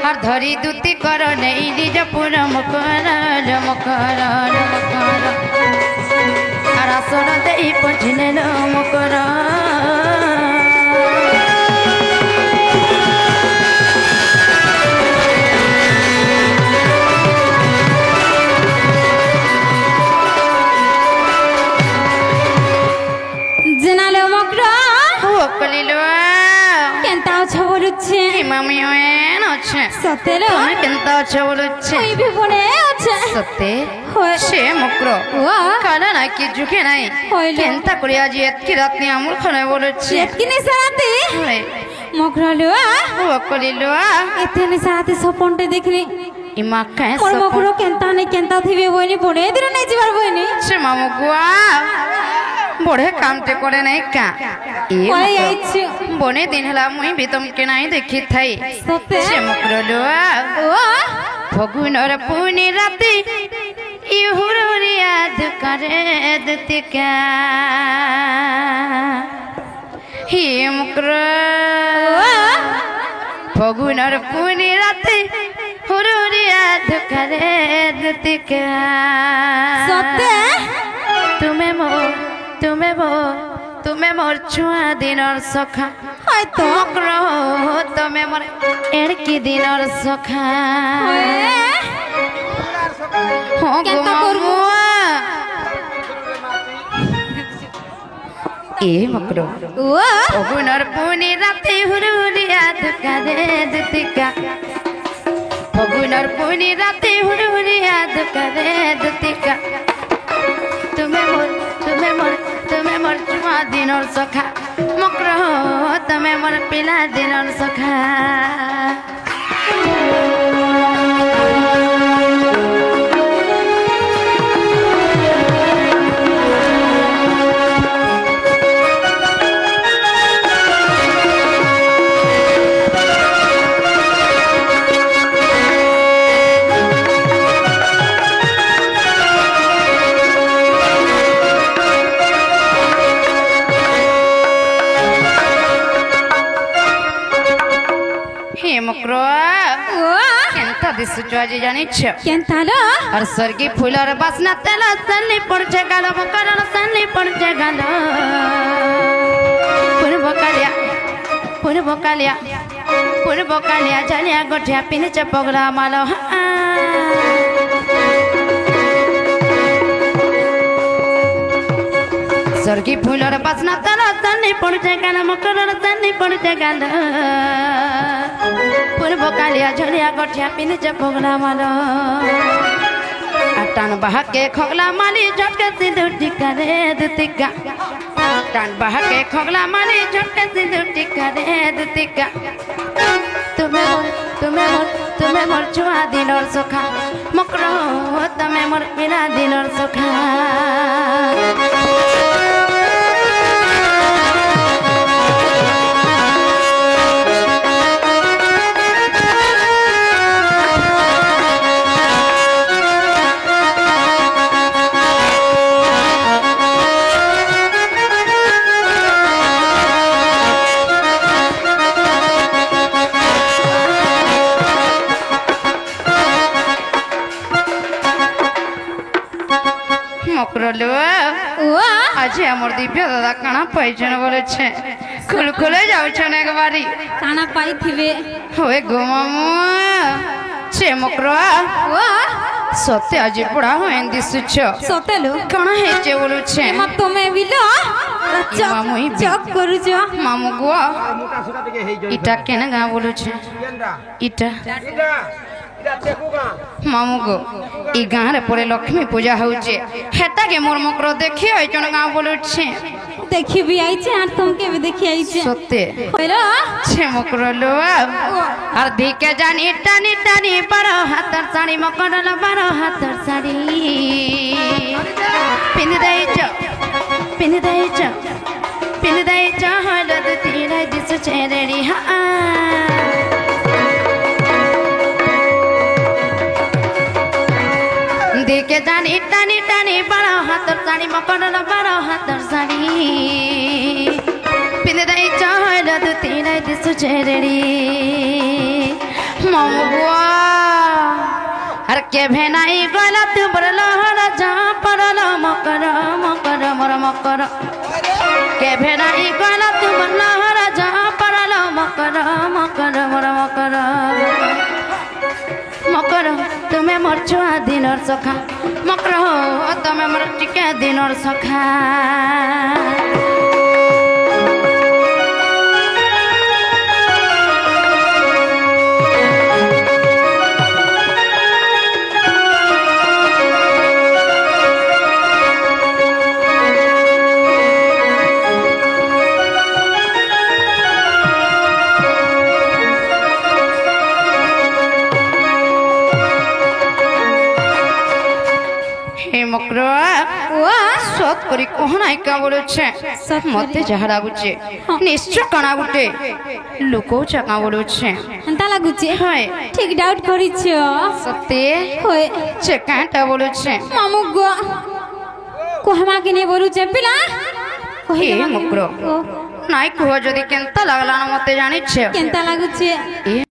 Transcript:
আর ধরি দুতি কর নেই নিজ পুর মকর মকর মকর আর আসর দেই পঠিনে মকর জেনালো মকর কলিলো কেনতা অছ বলুছে মামি ওয়েন আছে সতেলো তুমি কেনতা আছে বলুছে ওই বিপনে আছে সতে হয় সে মকর ও কালা নাই কি জুকে নাই হইলো কেনতা করে আজ এতকি রাত্রি আমুল খানে বলুছে এতকিনি সারাতে মকরলো ও কলিলো এতে সারাতে সপনতে দেখলি ইমা কায় মোর মকর কেনতা থিবে বইনি পড়ে দিন নাই যাবার বইনি সে মামু গুয়া বড়ে কামতে করে নাই কা কই আইছি বনে দিন হলা মুই বি তমকে নাই দেখি থাই সতে সে মকরলো ও ফগুনর পুনি রাতি ইহুরিয়া দুকারে দতিকা হি মকর ফগুনর পুনি রাতি হুরিয়া দুকারে দতিকা সতে তুমি মোর ছুয়া দিনর সখা হয়তো মকর তুমি মোর এড়কি দিনর সখা কেনতা করবো এ মকর ও ফগুনর পুনি রাতে হুরিয়া দুকারে দতিকা ফগুনর পুনি রাতে হুরিয়া দুকারে দতিকা তুমি মোর চুমা দিনর সখা মকর তুমি মোর পিলা দিনর সখা মকর কেনতা দিশুছ আজ জানিছ কেনতালো আর স্বর্গী ফুলর বাসনা তেল সালি পড়ছে গাল মকর সালি পড়ছে গাল পূর্ব কালিয়া জালিয়া গঠিয়া পিনিছে পগলা মাল স্বর্গী ফুলর বাসনা তেল সালি পড়ছে গাল মকর সালি পড়ছে গাল পূর্ব কালিয়া ঝলিয়া গঠিয়া পিনিছে পগলা মাল টান বাহাকে খগলা মালি ঝটকে সিঁদুর টিকা রে দুতিকা টান বাহাকে খগলা মালি ঝটকে সিঁদুর টিকা রে দুতিকা তুমি মোর ছুয়া দিনর সখা মকর তুমি মোর পিলা দিনর সখা মকরলো আজ আমার দিব্য দাদা কানা পাইছেন বলেছে খুলখুলে যাওছেন একবারই কানা পাইথিবে হয়ে গো মামু সে মকর ও সত্যি আজ পড়া হয়ে দিশুছ সতেলো কানা হেছে বলুছে মা তুমি বিলো মামুই চক করুছ মামু গো ইটা কেন গা বলুছে ইটা মামু গো ই গাঁরে পরে লক্ষ্মী পূজা হচ্ছে হেটাকে মোর মকর দেখি আইছন গাঁ বলুছে দেখিবি আইছে আর তোমাকে भी দেখি আইছে সত্যি হইলো ছে মকর লো আর দিকে জানি টানি টানি 12 হাতের শাড়ি মকর লো 12 হাতের শাড়ি পিন দেইছ হলো দুতি রাই দিছো ছেড়েড়ি হা দিকে জানি টানি টানি 12 হাতের শাড়ি মকর লো 12 হাতের শাড়ি পিন দেইছ হলো দুতি রাই দিছো ছেড়েড়ি ममुआ हर के भेनाई गला तू बरला राजा परला मकर मकर मर मकर के भेनाई गला तू बरला राजा परला मकर मकर मर मकर मकर तुम्हें मोर छुआ दिनर सखा मकर हो तुम्हें मोर टिके दिनर सखा सत करी कहना का बोलुछे मते जहा लागुचे निश्चय कणा गुटे लुकोचा का बोलुछे एंता लागुचे हाय ठीक डाउट करिछो सत्य होय से कांटा बोलुछे मामू गो कहमा के ने बोलुचे पिला हे मकरो नाइ कुह जदी केनता लागला न मते जानिछे केनता लागुचे